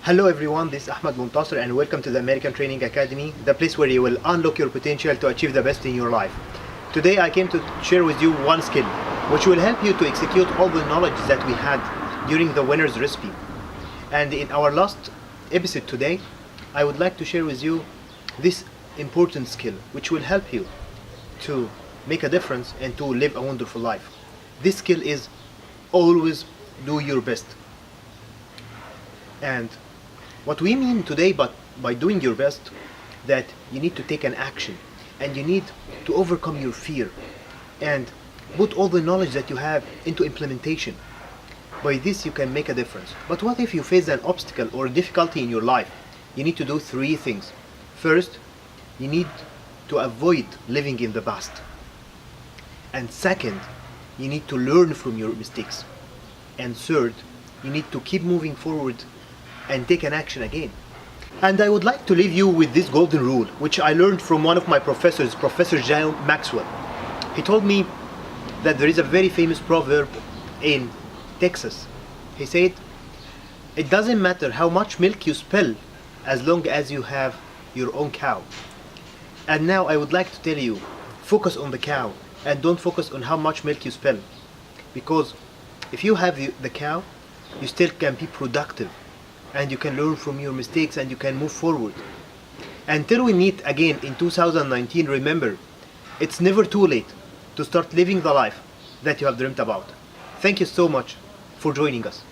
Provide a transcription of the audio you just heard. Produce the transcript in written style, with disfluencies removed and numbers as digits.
Hello everyone, this is Ahmed Muntasir and welcome to the American Training Academy, the place where you will unlock your potential to achieve the best in your life. Today I came to share with you one skill which will help you to execute all the knowledge that we had during the winner's recipe. And in our last episode today, I would like to share with you this important skill which will help you to make a difference and to live a wonderful life. This skill is always do your best. And what we mean today by doing your best, that you need to take an action and you need to overcome your fear and put all the knowledge that you have into implementation. By this you can make a difference. But what if you face an obstacle or a difficulty in your life? You need to do three things. First, you need to avoid living in the past. And second, you need to learn from your mistakes. And third, you need to keep moving forward and take an action again. And I would like to leave you with this golden rule, which I learned from one of my professors, Professor John Maxwell. He told me that there is a very famous proverb in Texas. He said, it doesn't matter how much milk you spill as long as you have your own cow. And now I would like to tell you, focus on the cow and don't focus on how much milk you spill. Because if you have the cow, you still can be productive. And you can learn from your mistakes and you can move forward. Until we meet again in 2019, remember, it's never too late to start living the life that you have dreamt about. Thank you so much for joining us.